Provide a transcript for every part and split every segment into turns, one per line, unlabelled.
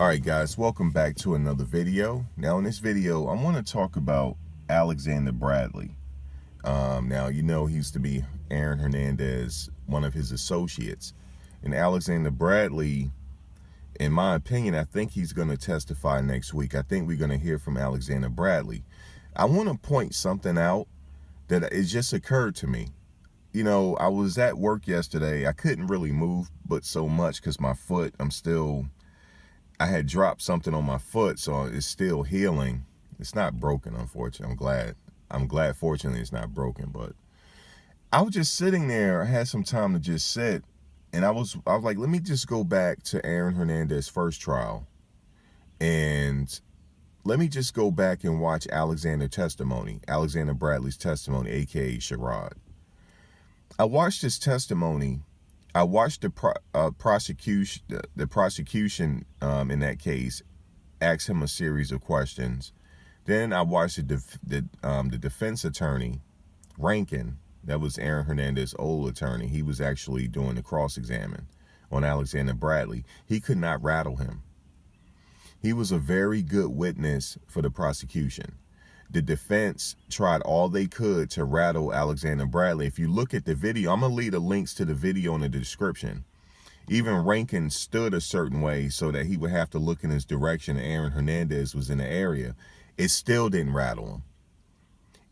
Alright guys, welcome back to another video. Now in this video, I want to talk about Alexander Bradley. Now you know he used to be Aaron Hernandez, one of his associates. And Alexander Bradley, in my opinion, I think he's going to testify next week. I think we're going to hear from Alexander Bradley. I want to point something out that it just occurred to me. You know, I was at work yesterday. I couldn't really move but so much because my foot, I had dropped something on my foot, so it's still healing. It's not broken, unfortunately. I'm glad, fortunately, it's not broken. But I was just sitting there. I had some time to just sit, and I was like, let me just go back to Aaron Hernandez's first trial, and let me just go back and watch Alexander Bradley's testimony, aka Charade. I watched his testimony. I watched the prosecution in that case ask him a series of questions. Then I watched the defense attorney, Rankin, that was Aaron Hernandez's old attorney. He was actually doing the cross-examine on Alexander Bradley. He could not rattle him. He was a very good witness for the prosecution. The defense tried all they could to rattle Alexander Bradley. If you look at the video, I'm going to leave the links to the video in the description. Even Rankin stood a certain way so that he would have to look in his direction. Aaron Hernandez was in the area. It still didn't rattle him.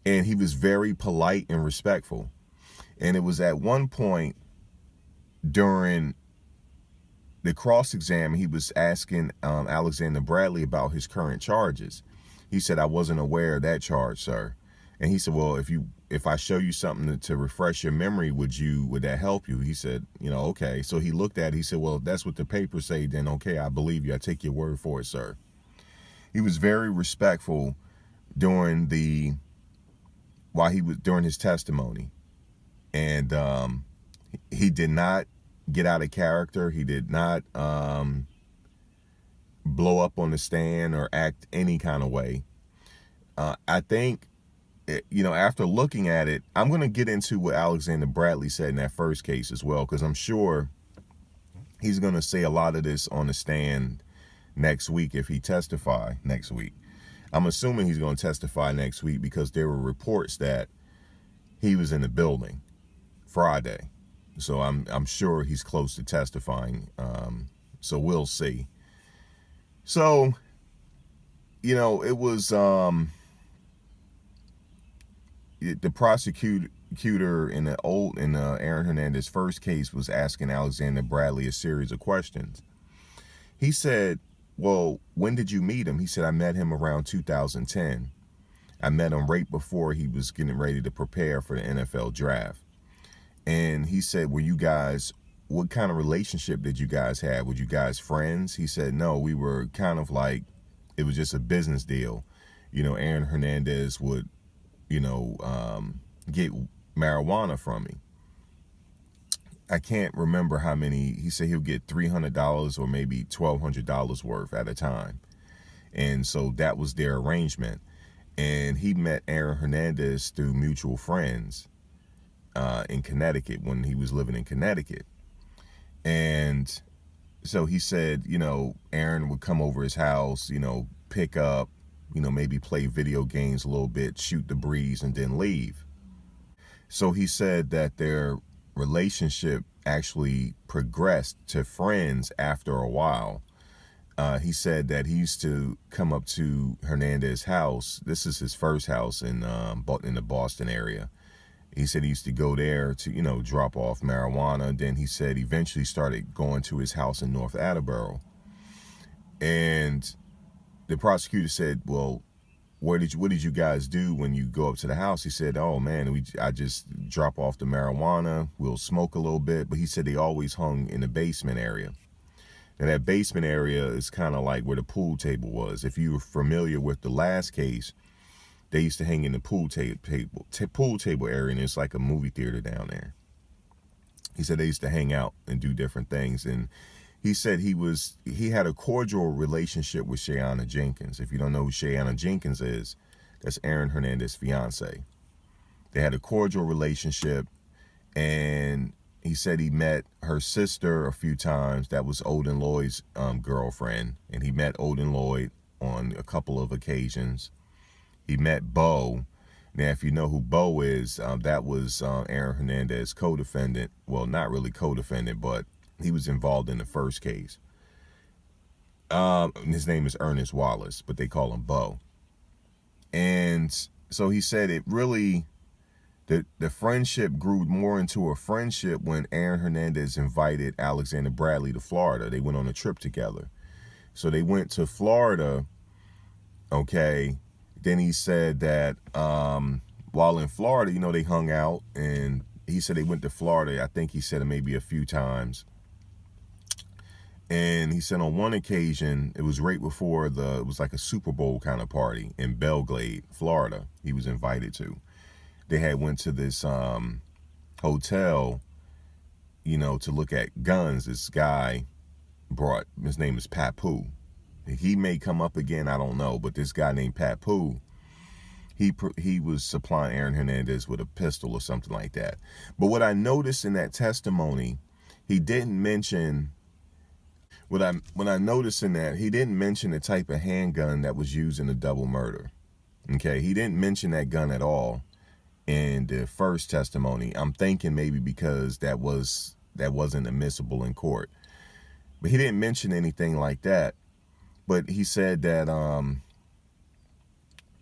And he was very polite and respectful. And it was at one point during the cross-exam, he was asking Alexander Bradley about his current charges. He said, I wasn't aware of that charge, sir. And he said, well, if I show you something to refresh your memory, would that help you? He said, okay. So he looked at it. He said, well, if that's what the papers say, then okay, I believe you. I take your word for it, sir. He was very respectful during his testimony. And he did not get out of character. He did not blow up on the stand or act any kind of way. I think, after looking at it, I'm going to get into what Alexander Bradley said in that first case as well, because I'm sure he's going to say a lot of this on the stand next week if he testify next week. I'm assuming he's going to testify next week because there were reports that he was in the building Friday. So I'm sure he's close to testifying. So we'll see. So, it was the prosecutor in Aaron Hernandez first case was asking Alexander Bradley a series of questions. He said, well, when did you meet him? He said, I met him around 2010. I met him right before he was getting ready to prepare for the NFL draft. And he said, what kind of relationship did you guys have? Were you guys friends? He said, no, we were kind of like, it was just a business deal. Aaron Hernandez would, get marijuana from me. I can't remember how many. He said he'll get $300 or maybe $1,200 worth at a time. And so that was their arrangement. And he met Aaron Hernandez through mutual friends in Connecticut when he was living in Connecticut. And so he said, Aaron would come over his house, pick up, maybe play video games a little bit, shoot the breeze, and then leave. So he said that their relationship actually progressed to friends after a while. He said that he used to come up to Hernandez's house. This is his first house in the Boston area. He said he used to go there to, drop off marijuana. Then he said eventually started going to his house in North Attleboro. And the prosecutor said, well, what did you guys do when you go up to the house? He said, oh, man, I just drop off the marijuana. We'll smoke a little bit. But he said they always hung in the basement area. Now, that basement area is kind of like where the pool table was. If you were familiar with the last case, they used to hang in the pool table area, and it's like a movie theater down there. He said they used to hang out and do different things. And he said he had a cordial relationship with Shayana Jenkins. If you don't know who Shayana Jenkins is, that's Aaron Hernandez's fiance. They had a cordial relationship, and he said he met her sister a few times. That was Odin Lloyd's girlfriend. And he met Odin Lloyd on a couple of occasions. He met Bo. Now, if you know who Bo is, that was Aaron Hernandez co-defendant. Well, not really co-defendant, but he was involved in the first case. His name is Ernest Wallace, but they call him Bo. And so he said it really, the friendship grew more into a friendship when Aaron Hernandez invited Alexander Bradley to Florida. They went on a trip together. So they went to Florida, okay. Then he said that while in Florida, you know, they hung out, and he said they went to Florida, I think he said it maybe a few times. And he said on one occasion, it was right before it was like a Super Bowl kind of party in Belgrade, Florida, he was invited to. They had went to this hotel, you know, to look at guns. This guy brought, his name is Papu. He may come up again, I don't know, but this guy named Papu, he was supplying Aaron Hernandez with a pistol or something like that. But what I noticed in that testimony, he didn't mention, what I noticed in that, he didn't mention the type of handgun that was used in the double murder. Okay, he didn't mention that gun at all in the first testimony. I'm thinking maybe because that wasn't admissible in court. But he didn't mention anything like that. But he said that,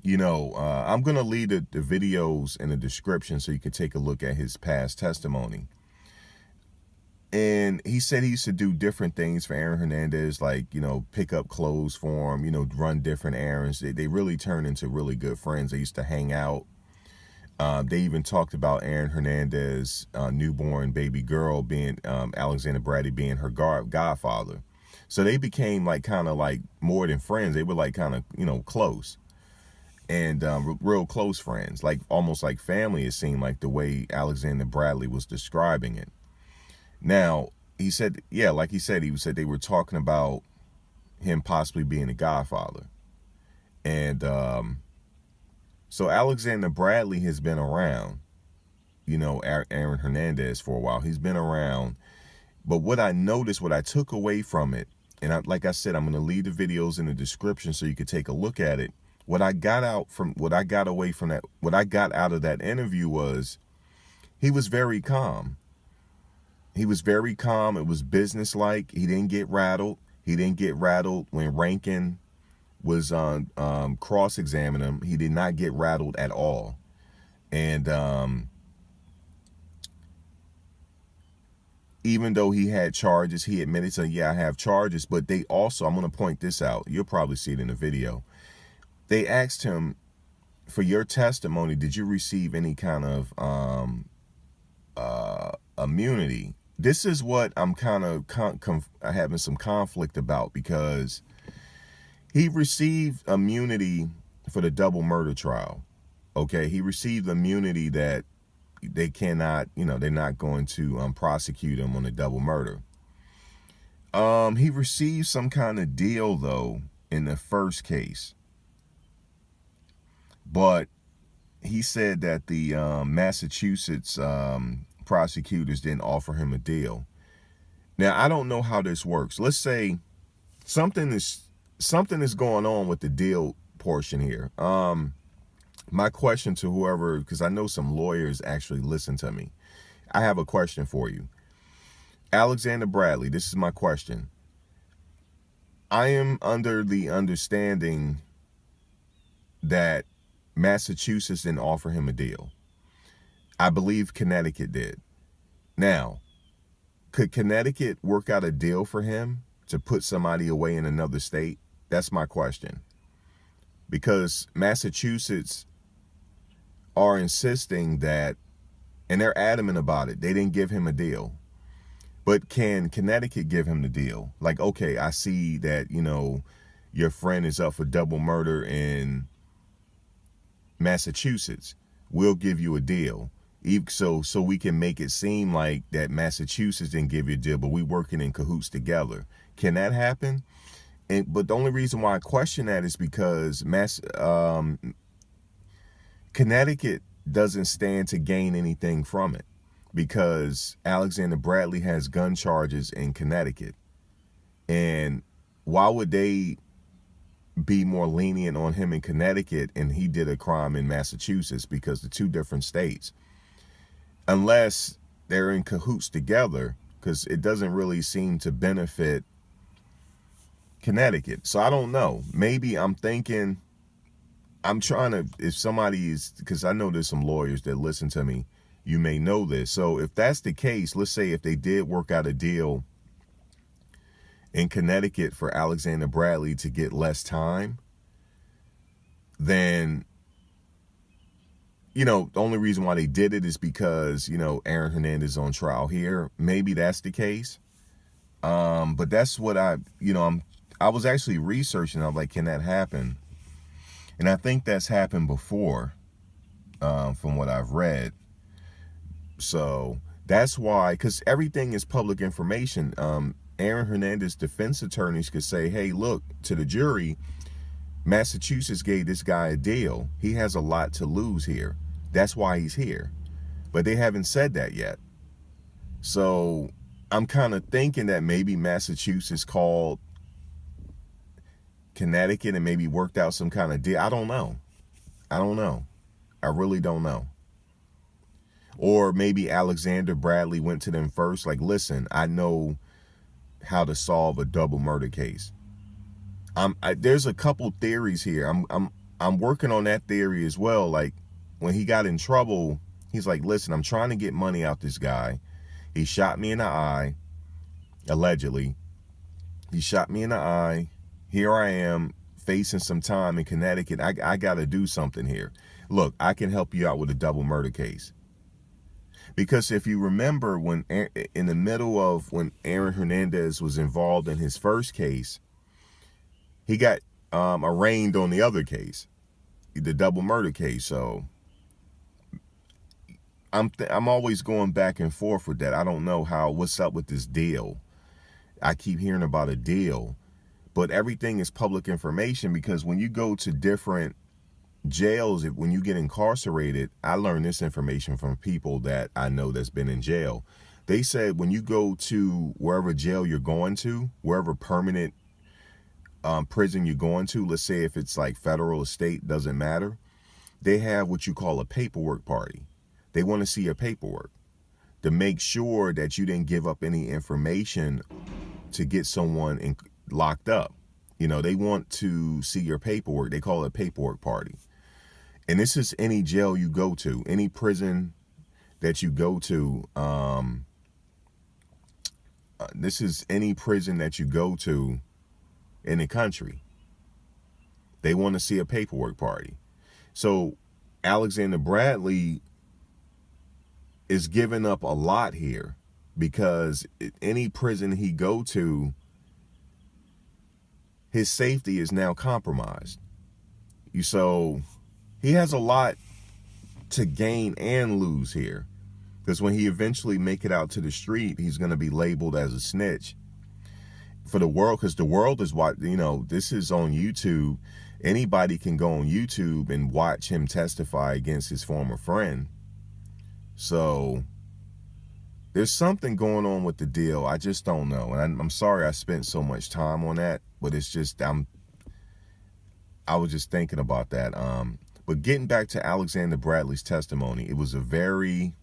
you know, I'm going to leave the videos in the description so you can take a look at his past testimony. And he said he used to do different things for Aaron Hernandez, like, you know, pick up clothes for him, you know, run different errands. They really turned into really good friends. They used to hang out. They even talked about Aaron Hernandez' newborn baby girl being, Alexander Bradley being her godfather. So they became like kind of like more than friends. They were like kind of, you know, close and real close friends, like almost like family. It seemed like the way Alexander Bradley was describing it. Now, he said, yeah, like he said they were talking about him possibly being a godfather. And so Alexander Bradley has been around, you know, Aaron Hernandez for a while. He's been around. But what I noticed, what I took away from it, and like I said, I'm going to leave the videos in the description so you can take a look at it. What I got out of that interview was he was very calm. He was very calm. It was businesslike. He didn't get rattled. He didn't get rattled when Rankin was on cross-examining him. He did not get rattled at all. And even though he had charges, he admitted, so yeah, I have charges. But they also, I'm going to point this out. You'll probably see it in the video. They asked him, for your testimony, did you receive any kind of immunity? This is what I'm kind of having some conflict about, because he received immunity for the double murder trial. Okay, he received immunity that they cannot, you know, they're not going to prosecute him on a double murder. He received some kind of deal, though, in the first case. But he said that the Massachusetts prosecutors didn't offer him a deal. Now, I don't know how this works. Let's say something is going on with the deal portion here. My question to whoever, because I know some lawyers actually listen to me. I have a question for you. Alexander Bradley, this is my question. I am under the understanding that Massachusetts didn't offer him a deal. I believe Connecticut did. Now, could Connecticut work out a deal for him to put somebody away in another state? That's my question. Because Massachusetts are insisting that, and they're adamant about it, they didn't give him a deal. But can Connecticut give him the deal? Like, okay, I see that, you know, your friend is up for double murder in Massachusetts. We'll give you a deal. So we can make it seem like that Massachusetts didn't give you a deal, but we working in cahoots together. Can that happen? But the only reason why I question that is because Connecticut doesn't stand to gain anything from it. because Alexander Bradley has gun charges in Connecticut. And why would they be more lenient on him in Connecticut and he did a crime in Massachusetts? Because the two different states, unless they're in cahoots together, because it doesn't really seem to benefit Connecticut. So I don't know. Maybe I'm thinking, I'm trying to, if somebody is, because I know there's some lawyers that listen to me, you may know this. So if that's the case, let's say if they did work out a deal in Connecticut for Alexander Bradley to get less time, then, the only reason why they did it is because, Aaron Hernandez is on trial here. Maybe that's the case. But that's what I was actually researching. I'm like, can that happen? And I think that's happened before, from what I've read. So that's why, because everything is public information. Aaron Hernandez defense attorneys could say, hey, look, to the jury, Massachusetts gave this guy a deal. He has a lot to lose here. That's why he's here. But they haven't said that yet. So I'm kind of thinking that maybe Massachusetts called Connecticut and maybe worked out some kind of deal. I don't know. I really don't know. Or maybe Alexander Bradley went to them first. Like, listen, I know how to solve a double murder case. There's a couple theories here. I'm working on that theory as well. Like, when he got in trouble, he's like, listen, I'm trying to get money out this guy. He shot me in the eye, allegedly. He shot me in the eye. Here I am facing some time in Connecticut. I got to do something here. Look, I can help you out with a double murder case. Because if you remember, when in the middle of when Aaron Hernandez was involved in his first case, he got arraigned on the other case, the double murder case. So I'm always going back and forth with that. I don't know what's up with this deal. I keep hearing about a deal, but everything is public information, because when you go to different jails, when you get incarcerated, I learned this information from people that I know that's been in jail. They said when you go to wherever jail you're going to, wherever permanent prison you're going to, let's say if it's like federal or state, doesn't matter, they have what you call a paperwork party. They want to see your paperwork to make sure that you didn't give up any information to get someone locked up. They want to see your paperwork. They call it a paperwork party. And this is any jail you go to, any prison that you go to. This is any prison that you go to in the country. They want to see a paperwork party. So Alexander Bradley is giving up a lot here, because any prison he go to, his safety is now compromised. So he has a lot to gain and lose here, because when he eventually make it out to the street, he's going to be labeled as a snitch for the world, because the world is what, this is on YouTube. Anybody can go on YouTube and watch him testify against his former friend. So there's something going on with the deal. I just don't know. And I'm sorry I spent so much time on that, but it's just, I was just thinking about that. But getting back to Alexander Bradley's testimony, it was a very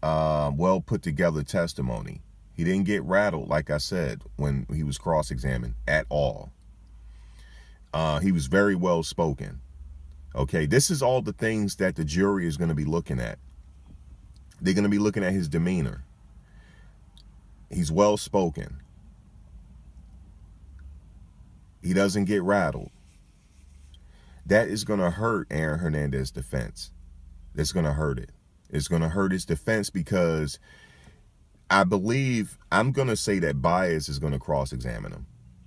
well put together testimony. He didn't get rattled, like I said, when he was cross-examined at all. He was very well spoken. Okay, this is all the things that the jury is going to be looking at. They're going to be looking at his demeanor. He's well spoken. He doesn't get rattled. That is going to hurt Aaron Hernandez's defense. That's going to hurt it. It's going to hurt his defense, because I believe, I'm going to say that Bias is going to cross-examine him.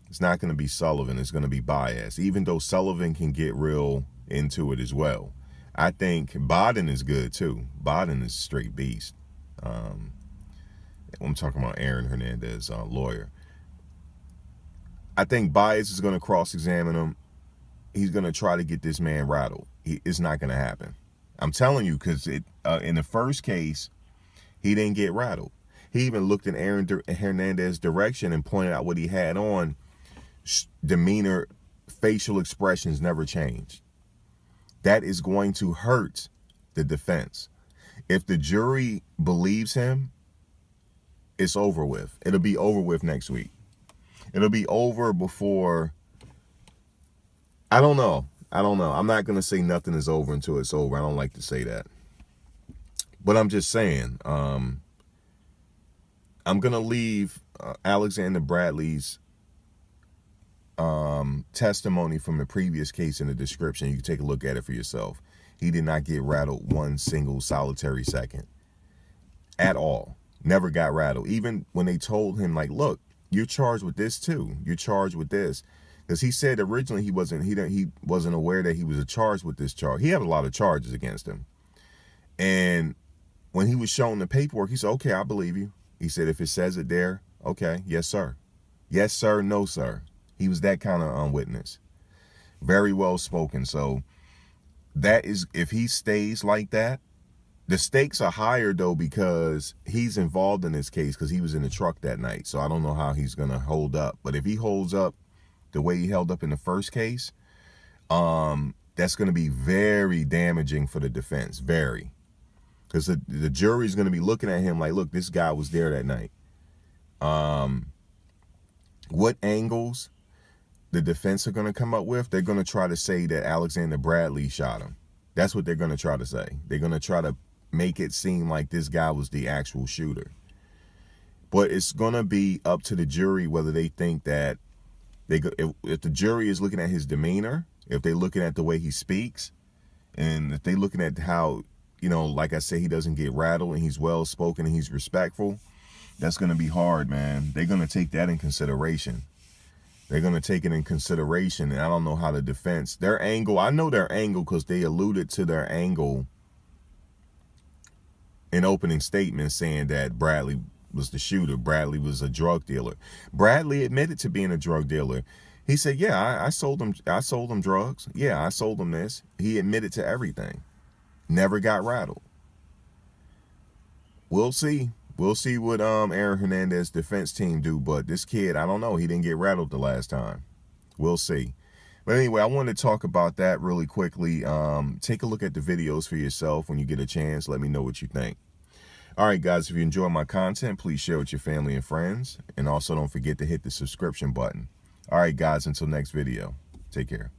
It's not going to be Sullivan. It's going to be Bias, even though Sullivan can get real into it as well. I think Bodden is good too. Bodden is a straight beast. I'm talking about Aaron Hernandez, lawyer. I think Bias is going to cross-examine him. He's going to try to get this man rattled. It's not going to happen. I'm telling you, because in the first case, he didn't get rattled. He even looked in Aaron Hernandez's direction and pointed out what he had on. Demeanor, facial expressions never changed. That is going to hurt the defense. If the jury believes him, it's over with. It'll be over with next week. It'll be over before, I don't know. I'm not going to say nothing is over until it's over. I don't like to say that. But I'm just saying, I'm going to leave Alexander Bradley's testimony from the previous case in the description. You can take a look at it for yourself. He did not get rattled one single solitary second at all. Never got rattled. Even when they told him, like, look, you're charged with this too. You're charged with this. Because he said originally he wasn't aware that he was charged with this charge. He had a lot of charges against him. And when he was shown the paperwork, he said, okay, I believe you. He said, if it says it there, okay, yes, sir. Yes, sir, no, sir. He was that kind of witness. Very well spoken. So that is, if he stays like that, the stakes are higher, though, because he's involved in this case because he was in the truck that night. So I don't know how he's going to hold up. But if he holds up the way he held up in the first case, that's going to be very damaging for the defense. Very. Because the jury is going to be looking at him like, look, this guy was there that night. What angles the defense are going to come up with? They're going to try to say that Alexander Bradley shot him. That's what they're going to try to say. They're going to try to make it seem like this guy was the actual shooter. But it's going to be up to the jury whether they think that if the jury is looking at his demeanor, if they're looking at the way he speaks, and if they're looking at how, you know, like I said, he doesn't get rattled and he's well spoken and he's respectful, that's going to be hard, man. They're going to take that in consideration. They're going to take it in consideration. And I don't know how the defense, their angle, I know their angle because they alluded to their angle in opening statements saying that Bradley was the shooter. Bradley was a drug dealer. Bradley admitted to being a drug dealer. He said, yeah, I sold him drugs. Yeah, I sold him this. He admitted to everything. Never got rattled. We'll see. We'll see what Aaron Hernandez defense team do. But this kid, I don't know. He didn't get rattled the last time. We'll see. But anyway, I wanted to talk about that really quickly. Take a look at the videos for yourself when you get a chance. Let me know what you think. All right, guys, if you enjoy my content, please share with your family and friends. And also don't forget to hit the subscription button. All right, guys, until next video. Take care.